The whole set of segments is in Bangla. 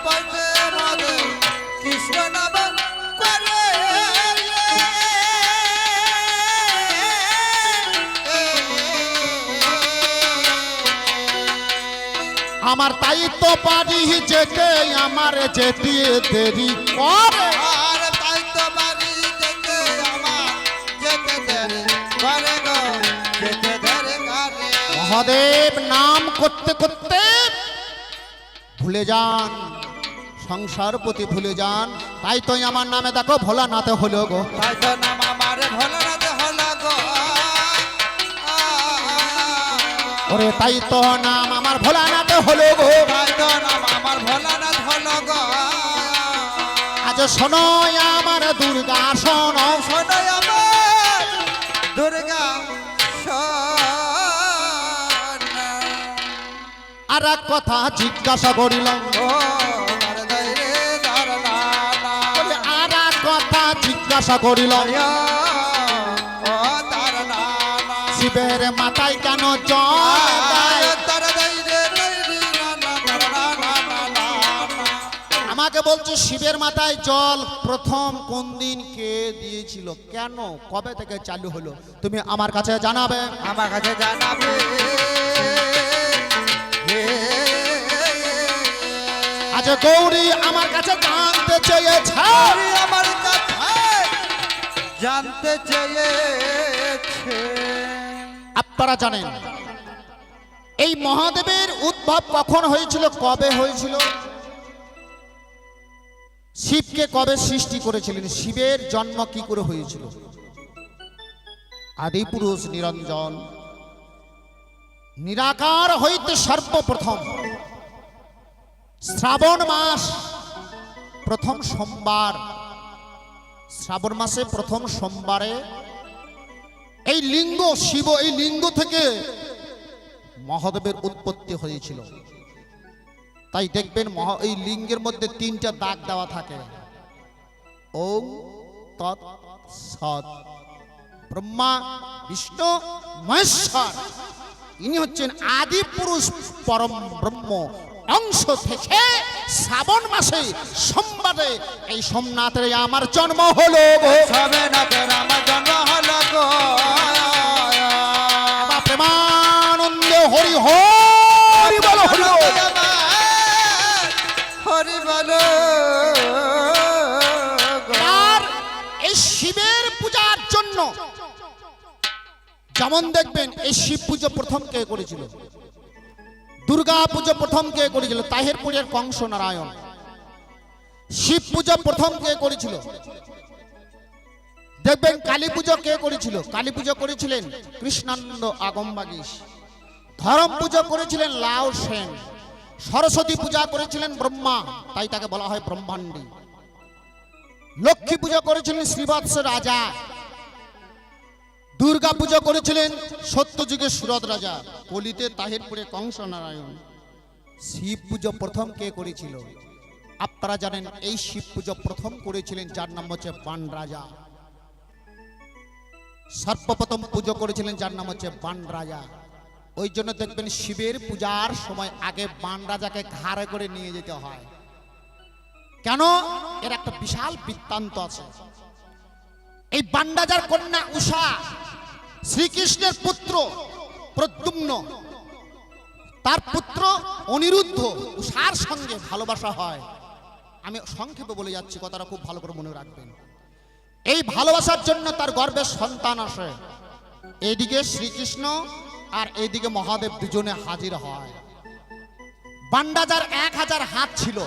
বসে মদে কৃষ্ণ নাম করে আমার তাই তো বাড়ি যেতে আমার যেতে দেরি করে আর তাই তো বাড়ি যেতে আমার যেতে দেরি করে গো যেতে দেরি করে মহাদেব নাম করতে করতে ভুলে যান, সংসার প্রতি ভুলে যান। তাই তো আমার নামে দেখো ভোলানাথ হলো গো। তাই তো নাম আমার ভোলানাথ হলো গো। ওরে তাই তো নাম আমার ভোলানাথ হলো গো। তাই তো নাম আমার ভোলানাথ হলো গো। আজ শোনো আমার দুর্গা শোনো, শোনো আমার দুর্গা আর এক কথা জিজ্ঞাসা করিলাম, ও দার রে দার না বলে আর এক কথা জিজ্ঞাসা করিলাম, ও দার না শিবের মাথায় কেন জল দেয়? দার রে না দার না আমাকে বলছে শিবের মাথায় জল প্রথম কোন দিন কে দিয়েছিল, কেন কবে থেকে চালু হলো, তুমি আমার কাছে জানাবে। আমার কাছে জানাবে। আজ গৌরী আমার কাছে জানতে চেয়েছে, আমার কাছে জানতে চেয়েছে। আপনারা জানেন এই মহাদেবের উদ্ভব কখন হয়েছিল, কবে হয়েছিল, শিবকে কবে সৃষ্টি করেছিলেন, শিবের জন্ম কি করে হয়েছিল? আদিপুরুষ নিরঞ্জন নিরাকার হইতে সর্বপ্রথম শ্রাবণ মাস প্রথম সোমবার, শ্রাবণ মাসে প্রথম সোমবারে এই লিঙ্গ শিব, এই লিঙ্গ থেকে মহাদেবের উৎপত্তি হয়েছিল। তাই দেখবেন এই লিঙ্গের মধ্যে তিনটা দাগ দেওয়া থাকে, ওম তৎ সৎ। ব্রহ্মা বিষ্ণু মহেশ্বর ইনি হচ্ছেন আদি পুরুষ পরম ব্রহ্ম অংশ থেকে শ্রাবণ মাসে সোমবারে এই সোমনাথের আমার জন্ম হলো গো। সোমনাথের আমার জন্ম হলো গো। প্রেমানন্দে হরি হরি বলো, হরি হরি বলো। আর এই শিবের পূজার জন্য যেমন দেখবেন এই শিব পুজো প্রথম কে করেছিল, দুর্গা পুজো প্রথম কে করেছিল, তাহিরপুরের কংস নারায়ণ। শিব পুজো প্রথম কে করেছিল, দেখবেন কালী পুজো কে করেছিল, কালী পুজো করেছিলেন কৃষ্ণানন্দ আগমবাগীশ। ধর্ম পুজো করেছিলেন লাও সেন। সরস্বতী পূজা করেছিলেন ব্রহ্মা, তাই তাকে বলা হয় ব্রহ্মাণ্ডী। লক্ষ্মী পূজা করেছিলেন শ্রীবৎস রাজা। দুর্গা পূজা করেছিলেন সত্যযুগে সুরত রাজা, কলিতে তাহিরপুরে কংস নারায়ণ। শিব পুজো প্রথম কে করেছিল, আপনারা জানেন এই শিব পুজো প্রথম করেছিলেন যার নাম হচ্ছে বান রাজা। সর্বপ্রথম পুজো করেছিলেন যার নাম হচ্ছে বান রাজা। ওই জন্য দেখবেন শিবের পূজার সময় আগে বান রাজাকে ঘাড়ে করে নিয়ে যেতে হয়। কেন? এর একটা বিশাল বৃত্তান্ত আছে। এই বান রাজার কন্যা উষা শ্রীকৃষ্ণের পুত্র প্রদ্যুম্ন, তার পুত্র অনিরুদ্ধ, উষার সঙ্গে ভালোবাসা হয়। আমি সংক্ষেপে বলে যাচ্ছি, কথাটা খুব ভালো করে মনে রাখবেন। এই ভালোবাসার জন্য তার গর্ভে সন্তান আসে। এইদিকে শ্রীকৃষ্ণ আর এইদিকে মহাদেব দুজনে হাজির হয়। বান্ডাজার 1000 হাত ছিল,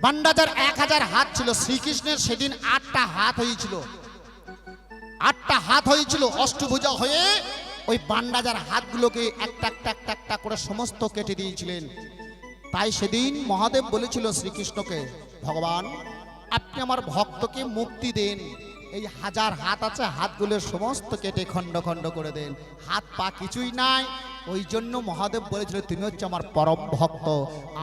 বান্ডাজার 1000 হাত ছিল। শ্রীকৃষ্ণের সেদিন 8টা হাত হয়েছিল, 8টা হাত হয়েছিল অষ্টভুজা হয়ে। ওই বান্ডাজার হাতগুলোকে একটা একটা একটা একটা করে সমস্ত কেটে দিয়েছিলেন। তাই সেদিন মহাদেব বলেছিল শ্রীকৃষ্ণকে, ভগবান আপনি আমার ভক্তকে মুক্তি দেন, এই 1000 হাত আছে হাতগুলো সমস্ত কেটে খণ্ড খণ্ড করে দেন, হাত পা কিছুই নাই। ওই জন্য মহাদেব বলেছিল তুমি হচ্ছে আমার পরম ভক্ত,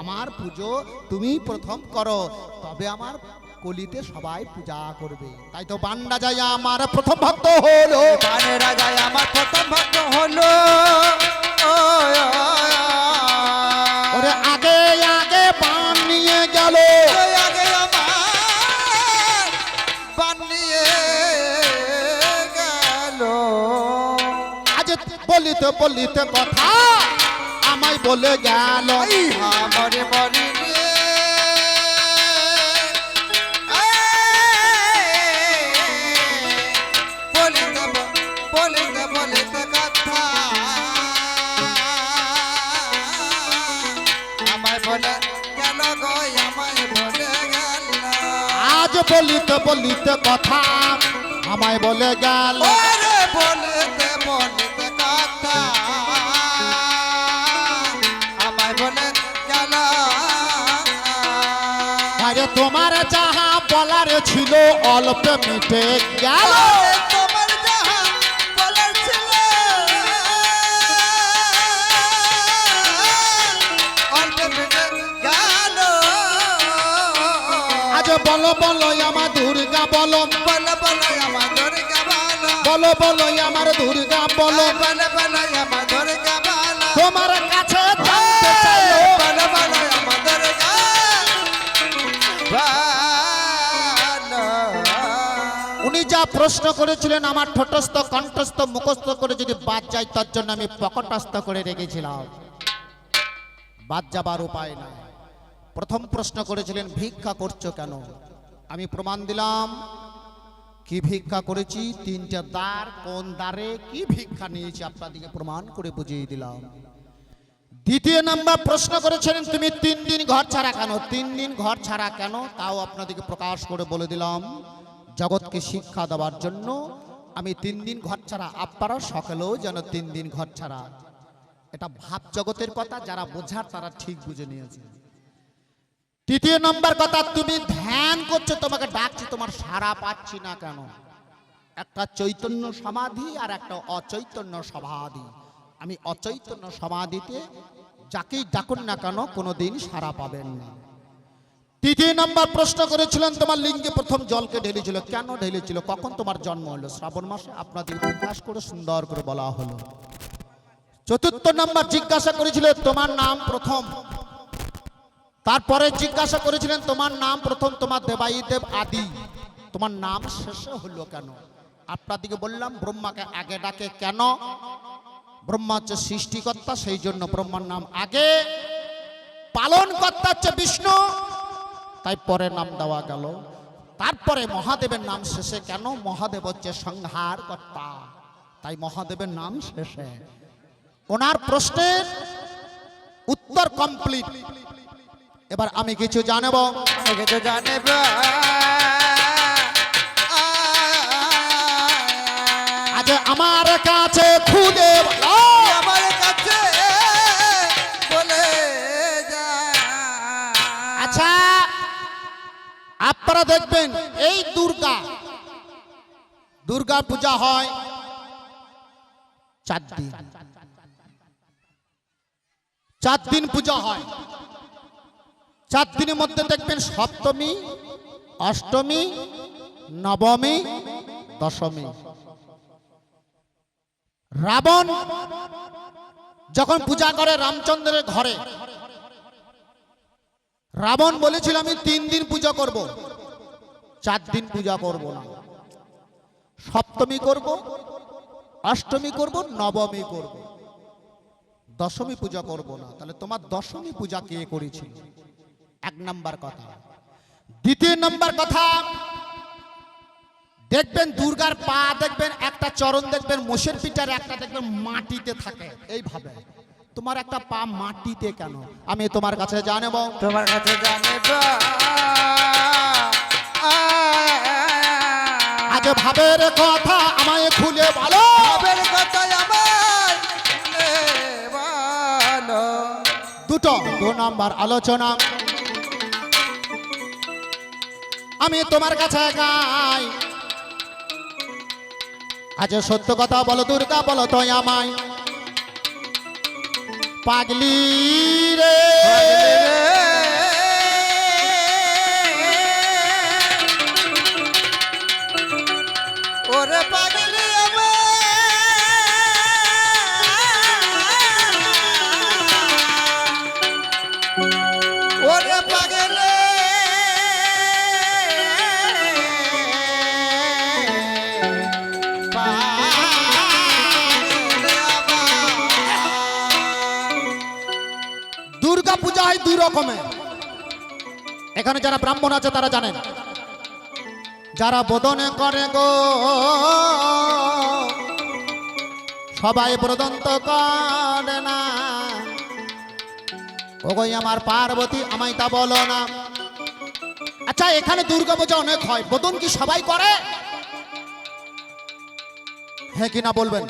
আমার পুজো তুমি প্রথম করো, তবে আমার কলিতে সবাই পূজা করবে। তাই তো বান্ডা যায় আমার প্রথম ভক্ত হলো, বানেরা যায় আমার প্রথম ভক্ত হলো। ওরে আগে আগে বান নিয়ে বলিতে বলিতে কথা আমায় বলে গেল মরে মরি রে বলিতে বলিতে বলিতে কথা আমায় বলে গেল গো আমায় বলে গেল আজ বলিতে বলিতে কথা আমায় বলে গেল ওরে বলিতে বলিতে কথা আমায় বলে গেল আরে তোমার যাহা বলার ছিল অল্প মিটে গেল ওরে তোমার যাহা বলার ছিল অল্প মিটে গেল আজ বলো বলো আমার দুর্গা বলো বলে বলে আমার দুর্গা বলো বলো বলো আমার দুর্গা বলো বলে বলে আমার দুর্গা বলো তোমার কাছে জানতে চাইলো বলে বলে আমার দুর্গা বলো উনি যা প্রশ্ন করেছিলেন আমার ঠোঁটস্থ কণ্ঠস্থ মুখস্থ করে যদি বাদ যায় তার জন্য আমি পকটস্থ করে রেখেছিলাম বাদ যাবার উপায় নাই প্রথম প্রশ্ন করেছিলেন ভিক্ষা করছো কেন আমি প্রমাণ দিলাম কি ভিক্ষা করেছি তিনটা দ্বার কোন দ্বারে কি ভিক্ষা নিয়েছি আপনাদেরকে প্রমাণ করে বুঝিয়ে দিলাম দ্বিতীয় নাম্বার প্রশ্ন করেছিলেন তুমি 3 দিন ঘর ছাড়া কেন 3 দিন ঘর ছাড়া কেন তাও আপনাদেরকে প্রকাশ করে বলে দিলাম জগৎকে শিক্ষা দেওয়ার জন্য আমি 3 দিন ঘর ছাড়া আপনারা সকালেও যেন 3 দিন ঘর ছাড়া এটা ভাব জগতের কথা যারা বোঝার তারা ঠিক বুঝে নিয়েছে তৃতীয় নম্বর কথা তুমি ধ্যান করছো তোমাকে ডাকছি তোমার সাড়া পাচ্ছি না কেন একটা চৈতন্য সমাধি আর একটা অচৈতন্য সমাধি আমি অচৈতন্য সমাধিতে যাকেই ডাকুন না কেন কোনোদিন সাড়া পাবেন না তৃতীয় নম্বর প্রশ্ন করেছিলেন তোমার লিঙ্গে প্রথম জলকে ঢেলেছিল কেন ঢেলেছিল কখন তোমার জন্ম হলো শ্রাবণ মাসে আপনাদের প্রকাশ করে সুন্দর করে বলা হলো চতুর্থ নম্বর জিজ্ঞাসা করেছিল তোমার নাম প্রথম তারপরে জিজ্ঞাসা করেছিলেন তোমার নাম প্রথম তোমার দেবাইদেব আদি তোমার নাম শেষে হলো কেন আপনাদেরকে বললাম ব্রহ্মাকে আগে ডাকে কেন ব্রহ্মা হচ্ছে সৃষ্টিকর্তা সেই জন্য ব্রহ্মার নাম আগে পালনকর্তা হচ্ছে বিষ্ণু তাই পরে নাম দেওয়া গেল তারপরে মহাদেবের নাম শেষে কেন মহাদেব হচ্ছে সংহার কর্তা তাই মহাদেবের নাম শেষে ওনার প্রশ্নের উত্তর কমপ্লিট এবার আমি কিছু জানব কিছু জানেব আজ আমার কাছে খুলে বলো আমার কাছে বলে যা আচ্ছা আপনারা দেখবেন এই দুর্গা পূজা হয় 4 দিন 4 দিন পূজা হয় 4 দিনের মধ্যে দেখবেন সপ্তমী অষ্টমী নবমী দশমী রাবণ যখন পূজা করে রামচন্দ্রের ঘরে রাবণ বলেছিল আমি 3 দিন পূজা করব 4 দিন পূজা করব না সপ্তমী করব অষ্টমী করব নবমী করব দশমী পূজা করব না তাহলে তোমার দশমী পূজা কে করেছিল এক নাম্বার কথা দ্বিতীয় নাম্বার কথা দেখবেন দুর্গার পা দেখবেন একটা চরণ দেখবেন মোষের পিঠার একটা দেখবেন মাটিতে থাকে এইভাবে তোমার একটা পা মাটিতে কেন আমি তোমার কাছে জানব তোমার কাছে জানেব আজ ভাবের কথা আমায় খুলে বলো ভাবের কথা আমার বলো দুটো 2 নাম্বার আলোচনা আমি তোমার কাছে গাই আজ সত্য কথা বলো দুর্গা বলো তো আমায় পাগলি রে ওরে পাগলি ওরে পাগলে পাগলে দুর্গা পূজা হয় দুই রকমের। এখানে যারা ব্রাহ্মণ আছে তারা জানেন, যারা বোধনে করে গো সবাই ব্রদন্ত করে না। ওগোই আমার পার্বতী আমায় তা বলো না। আচ্ছা এখানে দুর্গা পূজা অনেক হয়, বোধন কি সবাই করে? হ্যাঁ কিনা বলবেন?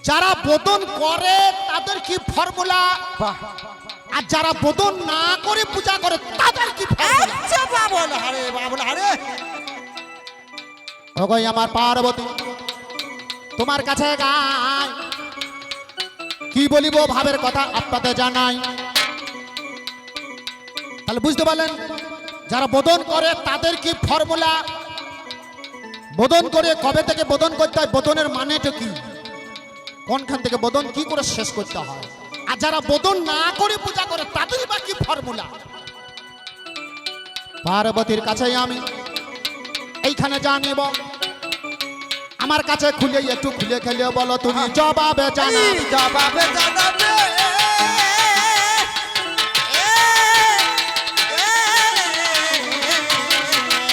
যারা বোধন করে তাদের কি ফর্মুলা, বাহ আর যারা বোধন না করে পূজা করে তাদের কি ফর্মুলা? আচ্ছা বাবল হারে বাবল হারে। ওগোই আমার পার্বতী তোমার কাছে গায়, কি বলিব ভাবের কথা আপনাদের জানাই। তাহলে বুঝতে পারলেন, যারা বোধন করে তাদের কি ফর্মুলা, বোধন করে কবে থেকে বোধন করতে হয়, বোধনের মানেটা কি, কোনখান থেকে বোধন কি করে শেষ করতে হয়, আর যারা বোধন না করে পূজা করে তাদের বা কি ফর্মুলা। পার্বতীর কাছে আমি এইখানে জানিব, আমার কাছে খুলে একটু খুলে খেলে বলো তুমি জবাবে জানা। জবাবে জানাবে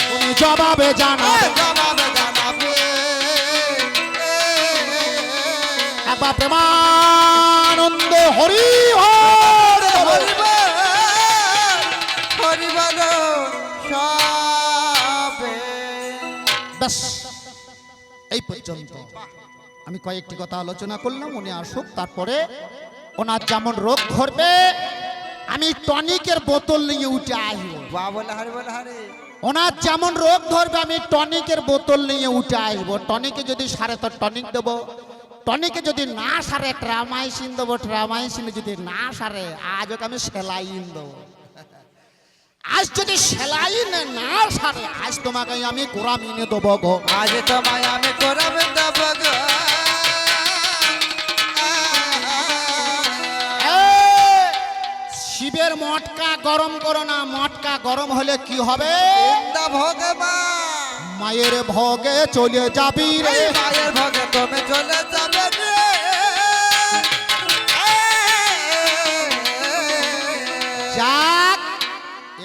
তুমি জবাবে জানাবে, জবাবে জানাবে একবার প্রেমানন্দ হরি হর হরিব হরিবল সবে। ব্যাস এই পর্যন্ত আমি কয়েকটি কথা আলোচনা করলাম। উনি আসুক, তারপরে ওনার যেমন রোগ ধরবে আমি টনিকের বোতল নিয়ে উঠে আসবো। বাবল হারে বল হারে। ওনার যেমন রোগ ধরবে আমি টনিকের বোতল নিয়ে উঠে আসবো। টনিকে যদি সারে তো টনিক দেবো, টনিকে যদি না সারে ট্রামাইসিন দেবো, ট্রামাইসিনে যদি না সারে আজ ওকে আমি সেলাইন দেবো। আজ যদি সেলাইনে না সারে আজ তোমাকে আমি কোরামিনে দেবো গো। আজ তোমায় আমি করাবে দেব গো। শিবের মটকা গরম করো না, মটকা গরম হলে কি হবে? ইন্দা ভগবান মায়ের ভোগে চলে যাবি রে। এই মায়ের ভগে তুমি চলে যাবে রে। যাক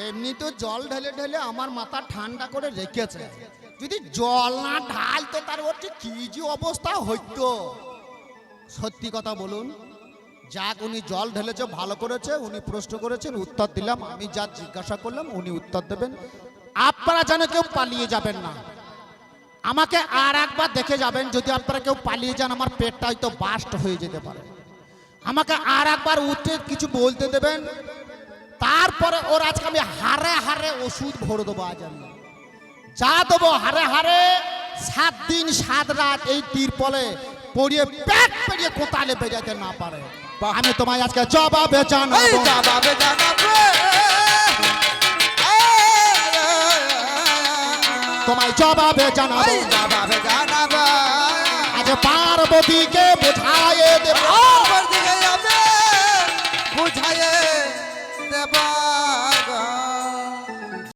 এমনি তো জল ঢেলে ঢেলে আমার মাথা ঠান্ডা করে রেখেছে, যদি জল না ঢালতো তার ওর ঠিক কি যে অবস্থা হইতো। সত্যি কথা বলুন, যাক উনি জল ঢেলেছে ভালো করেছে, উনি প্রশ্ন করেছেন উত্তর দিলাম, আমি যা জিজ্ঞাসা করলাম উনি উত্তর দেবেন। আপনারা যেন কেউ পালিয়ে যাবেন না, আমাকে আর একবার দেখে যাবেন। যদি আপনারা কেউ পালিয়ে যান আমার পেটটা হয়তো বাস্ট হয়ে যেতে পারে। আমাকে আর একবার উঠে কিছু বলতে দেবেন, তারপরে ওর আজকে আমি হারে হারে ওষুধ ভরে দেবো। আজ আমি যা দেবো হারে হারে 7 দিন 7 রাত এই তিরপলে পড়িয়ে পেট পেরিয়ে কোতালে বেজাতে না পারে। আমি তোমায় আজকে জবাবে এই জানাবো, জবাবে জানাবে তোমায় জবাবে জানাবো। এই জবাবে জানাবে আজ পার্বতীকে বোঝায়ে দেব। আমার দিকে যাবে বুঝায়ে দেব।